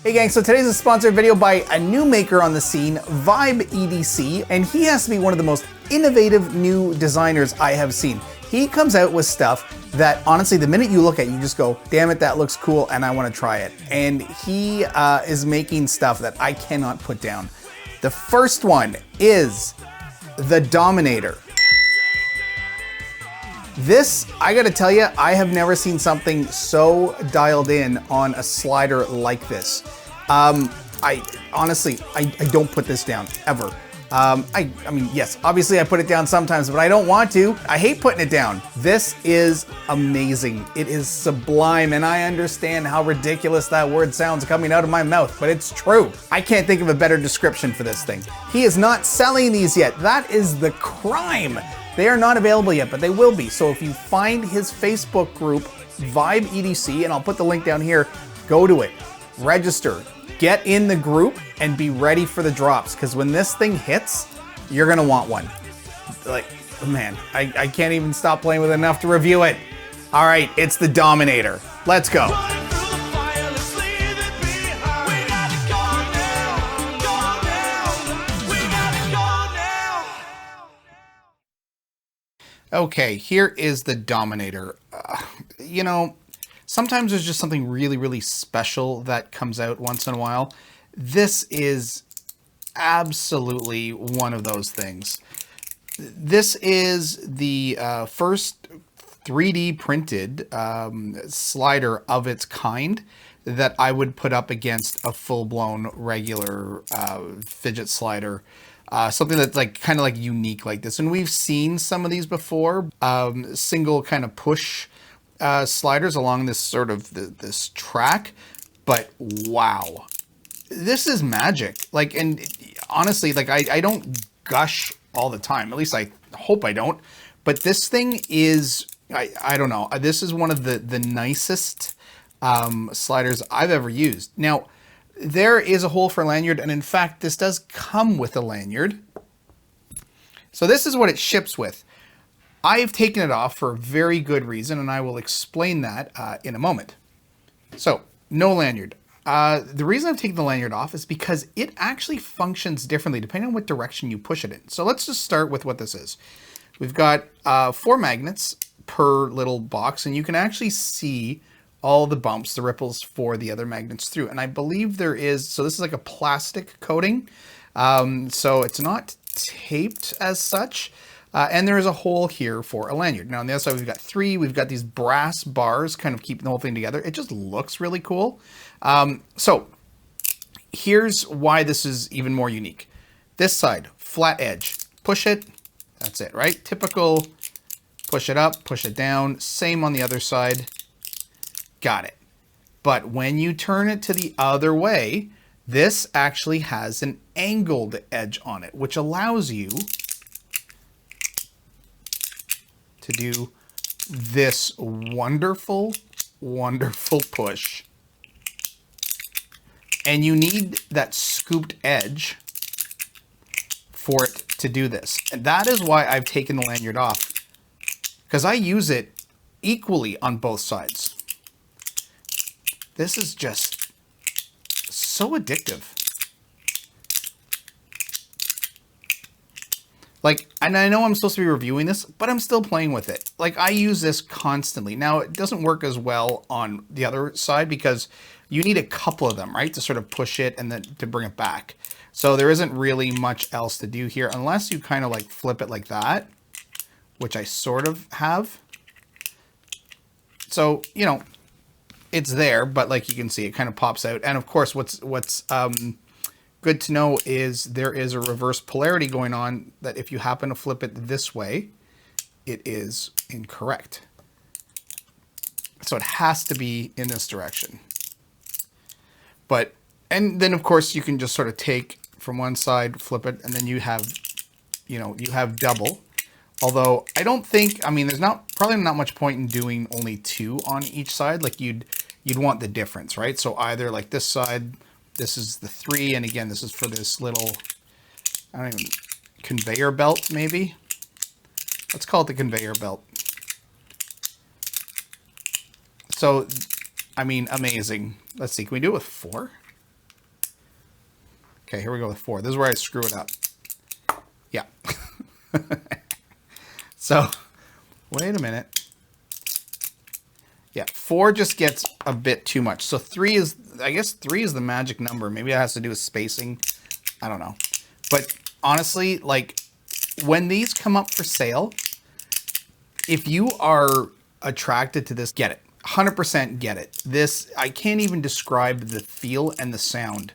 Hey gang, so today's a sponsored video by a new maker on the scene, Vibe EDC, and he has to be one of the most innovative new designers I have seen. He comes out with stuff that honestly, the minute you look at it, you just go, damn it, that looks cool and I want to try it. And he is making stuff that I cannot put down. The first one is the Dominator. This, I gotta tell you, I have never seen something so dialed in on a slider like this. I honestly don't put this down, ever. I mean, yes, obviously I put it down sometimes, but I don't want to. I hate putting it down. This is amazing. It is sublime, and I understand how ridiculous that word sounds coming out of my mouth, but it's true. I can't think of a better description for this thing. He is not selling these yet. That is the crime. They are not available yet, but they will be. So if you find his Facebook group, Vibe EDC, and I'll put the link down here, go to it, register, get in the group, and be ready for the drops. Because when this thing hits, you're gonna want one. Like, man, I can't even stop playing with it enough to review it. All right, it's the Dominator. Let's go. Okay, here is the Dominator. You know, sometimes there's just something really, really special that comes out once in a while. This is absolutely one of those things. This is the first 3D printed slider of its kind that I would put up against a full-blown regular fidget slider. Something that's like kind of like unique like this. And we've seen some of these before, single kind of push sliders along this sort of this track, but wow, this is magic. Like, and honestly, like I don't gush all the time, at least I hope I don't, but this thing is, I don't know, this is one of the nicest sliders I've ever used. Now, there is a hole for lanyard, and in fact, this does come with a lanyard. So this is what it ships with. I've taken it off for a very good reason, and I will explain that in a moment. So, no lanyard. The reason I've taken the lanyard off is because it actually functions differently depending on what direction you push it in. So let's just start with what this is. We've got 4 magnets per little box, and you can actually see all the bumps, the ripples for the other magnets through. And I believe there is, so this is like a plastic coating. So it's not taped as such. And there is a hole here for a lanyard. Now on the other side, we've got 3, we've got these brass bars kind of keeping the whole thing together. It just looks really cool. So here's why this is even more unique. This side, flat edge, push it, that's it, right? Typical, push it up, push it down, same on the other side. Got it. But when you turn it to the other way, this actually has an angled edge on it, which allows you to do this wonderful, wonderful push. And you need that scooped edge for it to do this. And that is why I've taken the lanyard off, because I use it equally on both sides. This is just so addictive. Like, and I know I'm supposed to be reviewing this, but I'm still playing with it. Like, I use this constantly. Now, it doesn't work as well on the other side because you need a couple of them, right, to sort of push it and then to bring it back. So there isn't really much else to do here unless you kind of like flip it like that, which I sort of have. So, you know, it's there, but like you can see, it kind of pops out. And of course, what's good to know is there is a reverse polarity going on that if you happen to flip it this way, it is incorrect. So it has to be in this direction. But, and then of course you can just sort of take from one side, flip it, and then you have, you know, you have double. Although I don't think, I mean, there's probably not much point in doing only 2 on each side. Like you'd want the difference, right? So either like this side, this is the 3, and again, this is for this little, I don't even, conveyor belt maybe? Let's call it the conveyor belt. So, I mean, amazing. Let's see, can we do it with 4? Okay, here we go with 4. This is where I screw it up. Yeah. So, wait a minute. Yeah, 4 just gets a bit too much. So 3 is, I guess 3 is the magic number. Maybe it has to do with spacing. I don't know. But honestly, like, when these come up for sale, if you are attracted to this, get it. 100% get it. This, I can't even describe the feel and the sound.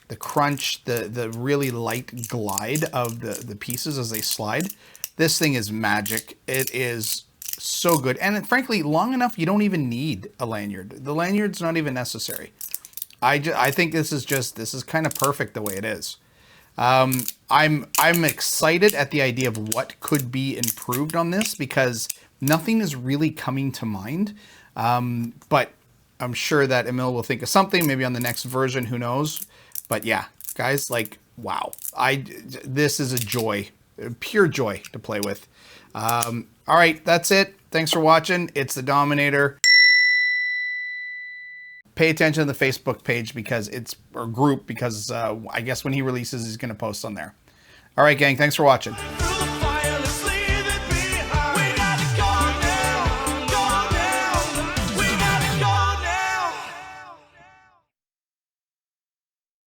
The crunch, the really light glide of the pieces as they slide. This thing is magic. It is so good. And frankly, long enough, you don't even need a lanyard. The lanyard's not even necessary. I think this is kind of perfect the way it is. I'm excited at the idea of what could be improved on this because nothing is really coming to mind. But I'm sure that Emil will think of something, maybe on the next version, who knows. But yeah, guys, like, wow. This is a joy, a pure joy to play with. All right, that's it. Thanks for watching. It's the Dominator. Pay attention to the Facebook page because or group, because I guess when he releases, he's going to post on there. All right, gang, thanks for watching.